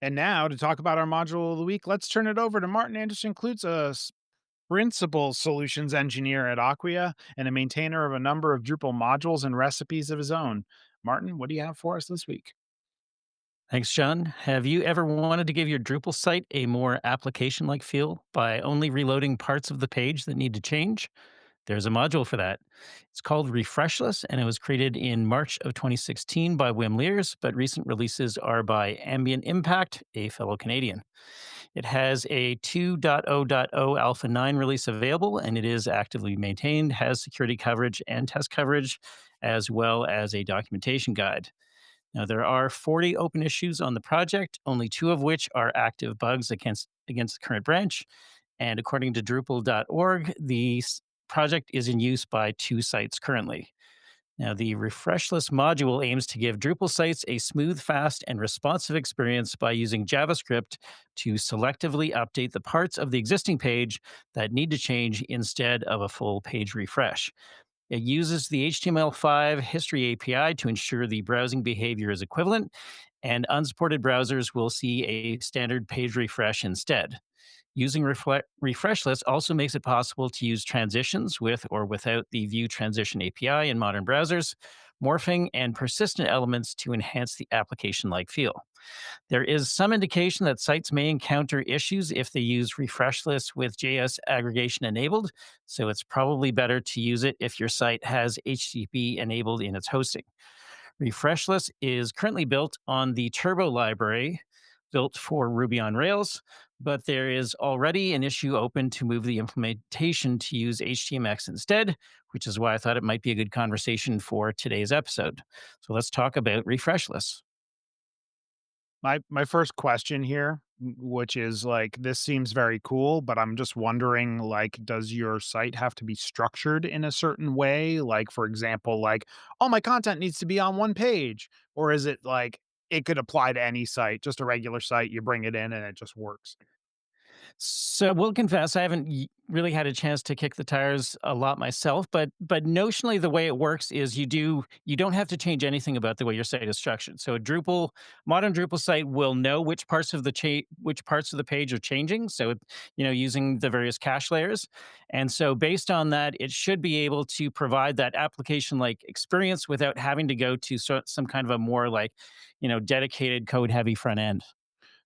And now to talk about our module of the week, let's turn it over to Martin Anderson Klutz, principal solutions engineer at Acquia and a maintainer of a number of Drupal modules and recipes of his own. Martin, what do you have for us this week? Thanks, John. Have you ever wanted to give your Drupal site a more application like feel by only reloading parts of the page that need to change? There's a module for that. It's called Refreshless, and it was created in March of 2016 by Wim Leers, but recent releases are by Ambient Impact, a fellow Canadian. It has a 2.0.0 Alpha 9 release available, and it is actively maintained, has security coverage and test coverage, as well as a documentation guide. Now, there are 40 open issues on the project, only two of which are active bugs against the current branch. And according to Drupal.org, the project is in use by two sites currently. Now, the Refreshless module aims to give Drupal sites a smooth, fast, and responsive experience by using JavaScript to selectively update the parts of the existing page that need to change instead of a full page refresh. It uses the HTML5 history API to ensure the browsing behavior is equivalent, and unsupported browsers will see a standard page refresh instead. Using Refreshless also makes it possible to use transitions with or without the View Transition API in modern browsers, morphing and persistent elements to enhance the application like feel. There is some indication that sites may encounter issues if they use Refreshless with JS aggregation enabled, so it's probably better to use it if your site has HTTP enabled in its hosting. Refreshless is currently built on the Turbo library, built for Ruby on Rails, but there is already an issue open to move the implementation to use HTMX instead, which is why I thought it might be a good conversation for today's episode. So let's talk about Refreshless. My first question here, which is like this seems very cool, but I'm just wondering like does your site have to be structured in a certain way? Like for example, like all my content needs to be on one page, or is it like it could apply to any site, just a regular site, you bring it in and it just works? So we'll confess, I haven't really had a chance to kick the tires a lot myself, but notionally the way it works is you don't have to change anything about the way your site is structured. So a modern Drupal site will know which parts of the page are changing. So using the various cache layers, and so based on that, it should be able to provide that application like experience without having to go to some kind of a more like dedicated code heavy front end.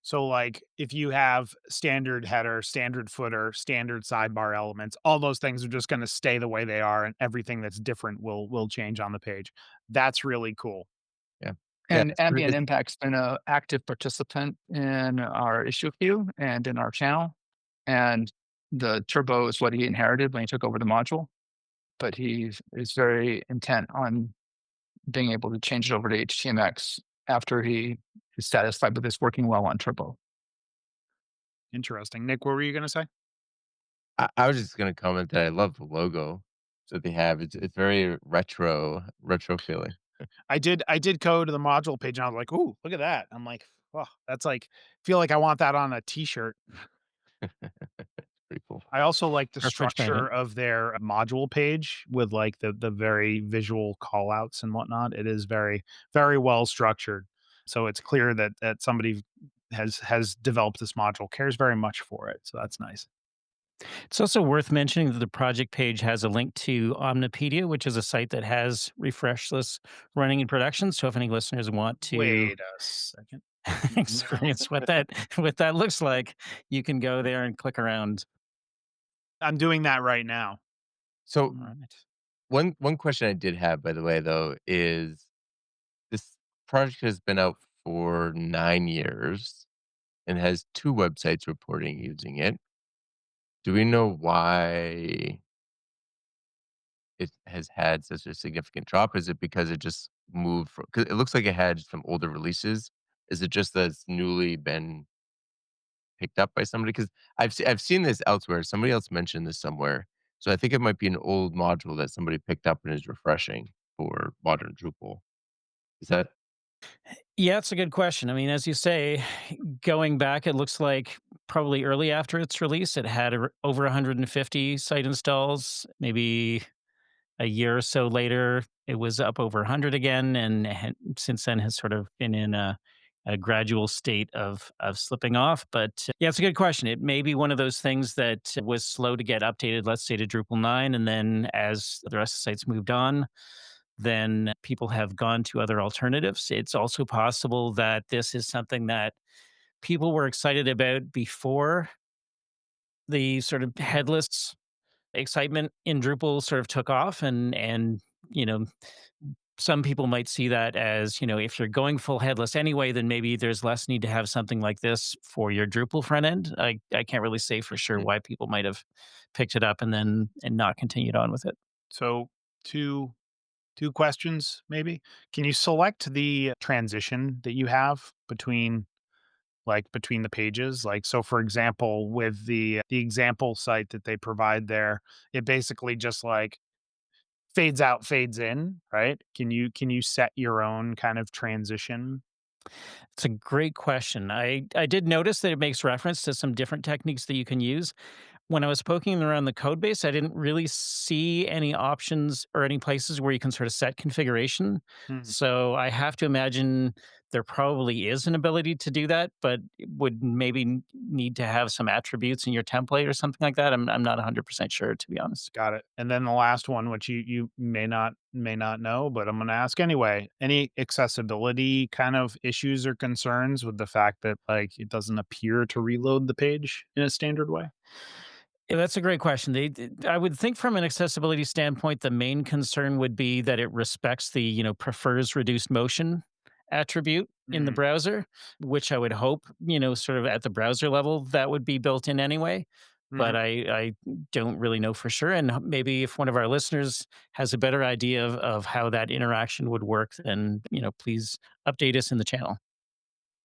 So, like, if you have standard header, standard footer, standard sidebar elements, all those things are just gonna stay the way they are, and everything that's different will change on the page. That's really cool. Yeah. Yeah, And Ambient Impact's been an active participant in our issue queue and in our channel. And the turbo is what he inherited when he took over the module, but he is very intent on being able to change it over to HTMX after he is satisfied with this working well on turbo. Interesting. Nick, what were you gonna say? I was just gonna comment that I love the logo that they have. It's very retro feeling. I did code the module page, and I was like, "Ooh, look at that." I'm like, "Oh, that's like feel like I want that on a t-shirt." Pretty cool. I also like the Or French magnet. structure of their module page with, like, the very visual callouts and whatnot. It is very, very well structured. So it's clear that somebody has developed this module, cares very much for it, so that's nice. It's also worth mentioning that the project page has a link to Omnipedia, which is a site that has Refreshless running in production. So if any listeners want to Wait a second. No. experience what that looks like, you can go there and click around. I'm doing that right now. So Alright. one question I did have, by the way, though, is this project has been out for 9 years and has two websites reporting using it. Do we know why it has had such a significant drop? Is it because it just moved from? Because it looks like it had some older releases. Is it just that it's newly been picked up by somebody? Because I've seen this elsewhere. Somebody else mentioned this somewhere. So I think it might be an old module that somebody picked up and is refreshing for modern Drupal. Is that Yeah, it's a good question. I mean, as you say, going back, it looks like probably early after its release, it had over 150 site installs. Maybe a year or so later, it was up over 100 again, and since then has sort of been in a a gradual state of slipping off. But yeah, it's a good question. It may be one of those things that was slow to get updated, let's say to Drupal 9. And then as the rest of the sites moved on, then people have gone to other alternatives. It's also possible that this is something that people were excited about before the sort of headless excitement in Drupal sort of took off, and you know, some people might see that as, if you're going full headless anyway, then maybe there's less need to have something like this for your Drupal front end. I can't really say for sure Mm. why people might have picked it up and then and not continued on with it. So, two two questions maybe. Can you select the transition that you have between between the pages? Like, so for example, with the example site that they provide there, it basically just like fades out, fades in, right? Can you set your own kind of transition? It's a great question. I did notice that it makes reference to some different techniques that you can use. When I was poking around the code base, I didn't really see any options or any places where you can sort of set configuration. Hmm, So I have to imagine there probably is an ability to do that, but it would maybe need to have some attributes in your template or something like that. I'm not 100% sure, to be honest. got it. And then the last one, which you may not know, but I'm going to ask anyway. Any accessibility kind of issues or concerns with the fact that like it doesn't appear to reload the page in a standard way? Yeah, that's a great question. I would think from an accessibility standpoint, the main concern would be that it respects the, prefers reduced motion attribute in the Hmm, browser, which I would hope, sort of at the browser level, that would be built in anyway. But mhm. I don't really know for sure. And maybe if one of our listeners has a better idea of how that interaction would work, then, please update us in the channel.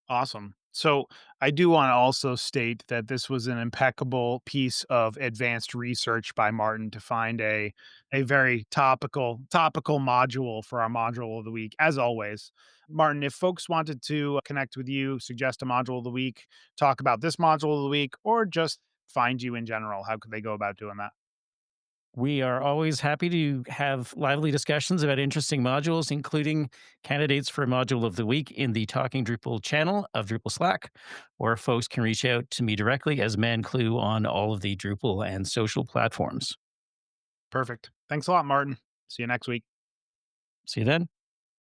Awesome. So I do want to also state that this was an impeccable piece of advanced research by Martin to find a very topical module for our module of the week. As always, Martin, if folks wanted to connect with you, suggest a module of the week, talk about this module of the week, or just find you in general, how could they go about doing that? We are always happy to have lively discussions about interesting modules, including candidates for module of the week in the Talking Drupal channel of Drupal Slack, or folks can reach out to me directly as ManClue on all of the Drupal and social platforms. Perfect. Thanks a lot, Martin. See you next week. See you then.